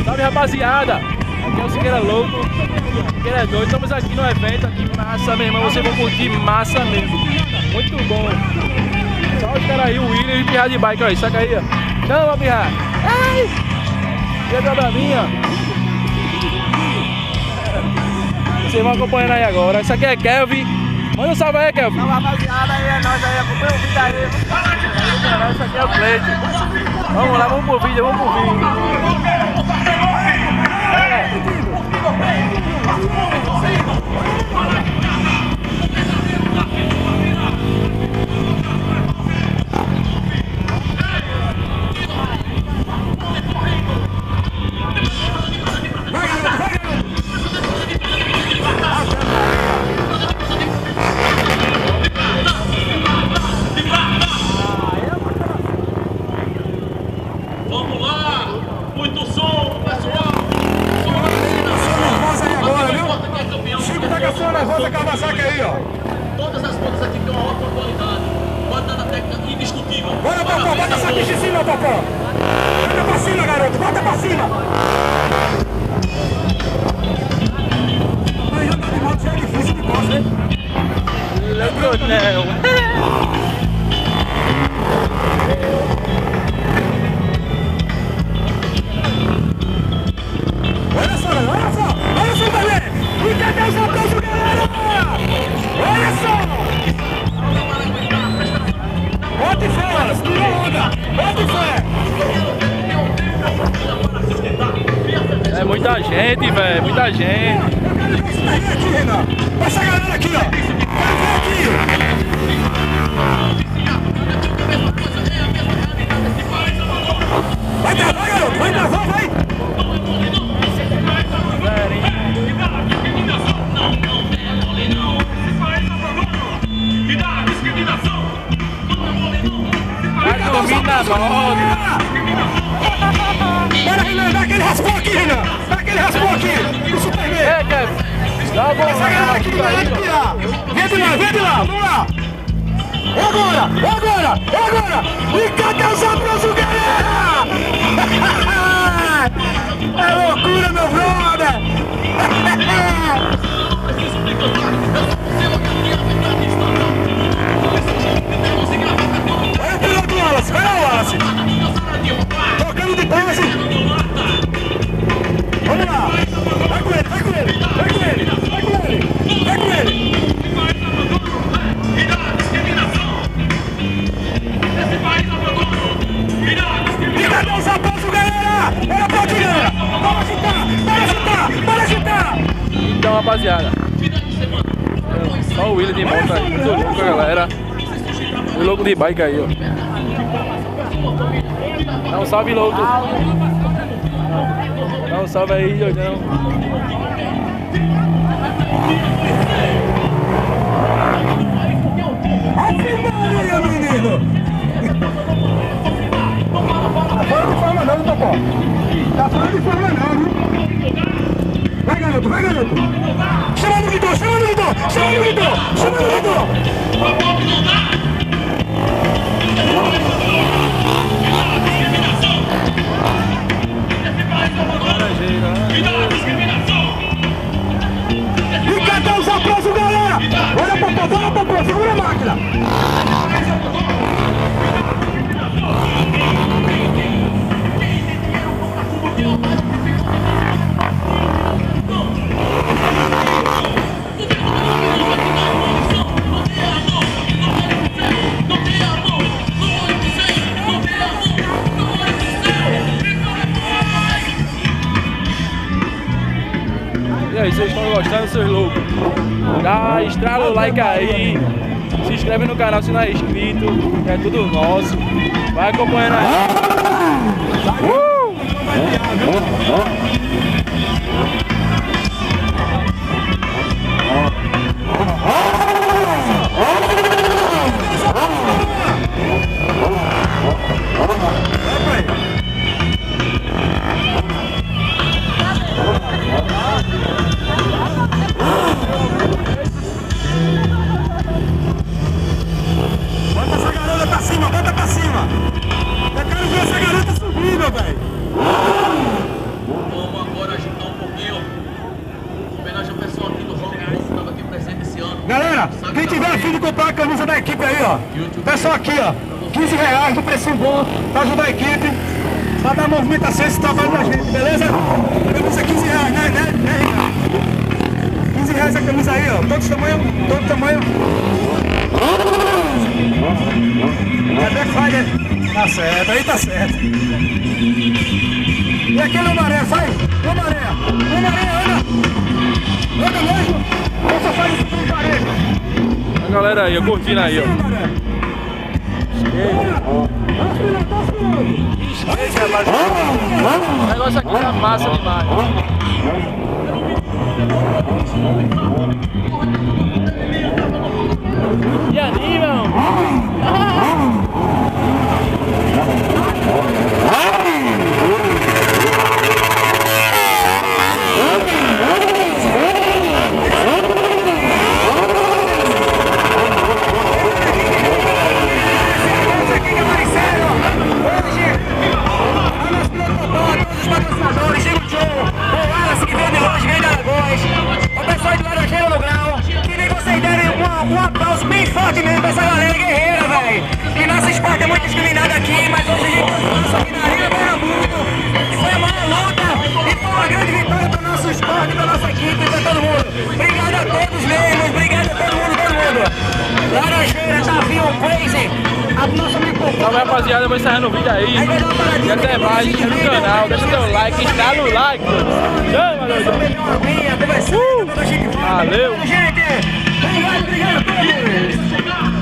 Salve, rapaziada! Aqui é o Siqueira Louco, Siqueira é doido. Estamos aqui no evento, aqui massa, meu irmão. Vocês vão curtir massa mesmo. Muito bom. Só os caras aí, o William e o Pirra de bike, olha, saca aí, ó. Chama, Pirra! Ai! E a bravinha? Vocês vão acompanhando aí agora. Isso aqui é Kelvin. Manda um salve aí, Kelvin. Salve, rapaziada, aí é nóis aí, acompanha o vídeo aí. Isso aqui é o Cleide. Vamos lá, vamos pro vídeo, vamos pro vídeo. Vamos lá! Muito som, pessoal! Chico tá gastando nervoso a Kawasaki aí, ó. Todas as fotos aqui têm uma ótima qualidade. Bota na técnica indiscutível. Bora, Popó, bota essa ficha em cima, Popó. Bota pra cima, garoto, bota pra cima. Aí andar de moto já é difícil de costa, hein? Louco, não. Olha só, galera. E cadê os aplausos, galera? Olha só. Bota fé, Wallace, tirou onda. Bota fé. É muita gente, velho, muita gente. Eu quero ver isso daí aqui, Renan. Essa galera aqui, ó. Quero ver aqui. Vai travar, garoto. Vai travar, vai. Vai dormir na moda. Bora, Renan, dá aquele raspão aqui, Renan. Dá aquele raspão aqui. Do Superman. É, Kevin. Dá uma Essa galera aqui, galera aqui, ó. Vem de lá, vamos lá. É agora. E cadê os aplausos, galera? É loucura, meu brother. Olha o piloto, Wallace. Vai lá, Wallace. Tocando de base. Vamos lá. Vai com ele. E cadê os aplausos, galera? Olha pra aqui, galera. Bora chutar. Então, rapaziada. Só o William de moto aí, muito louco, galera. O louco de bike aí, ó. Dá um salve, louco. Dá um salve aí, Jordão. Maria, menino. Tá fora de forma não, Topó. Tá fora de forma não, viu? Vai, garoto. Chama no guidão. E cadê os aplausos, galera? Bora, Popó, segura a máquina. E aí, vocês estão gostando, seus loucos? Dá, estrala o like aí. Se inscreve no canal se não é inscrito. É tudo nosso. Vai acompanhando aí. Bota essa garota pra cima. Eu quero ver essa garota subir. ó. Pessoal aqui, ó. R$15 do preço bom pra ajudar a equipe. Pra dar movimentação esse trabalho da gente, beleza? Camisa R$15, né, Ricardo? R$15 essa camisa aí, ó. Todo tamanho. É Black Friday. Tá certo, aí tá certo. E aquele maré, sai! Ô maré, anda! Anda mesmo! Ou só faz isso com parede? A galera aí, ó, curtindo aí, ó. Esquece, rapaz. O negócio aqui tá massa demais. E animam! Um aplauso bem forte mesmo pra essa galera guerreira, velho. E nosso esporte é muito discriminado aqui, mas hoje a gente tá aqui na Arena Pernambuco. E foi a maior luta e foi uma grande vitória pro nosso esporte, pra nossa equipe e pra todo mundo. Obrigado a todos mesmo, obrigado a todo mundo. Laranjeira, Tavinho, Crazy, a nossa amigo. Salve, rapaziada, eu vou encerrando o vídeo aí. E até mais, inscreve no canal, deixa teu like, instala o like. Chama, Valeu! Valeu! Gente! Obrigado a todos!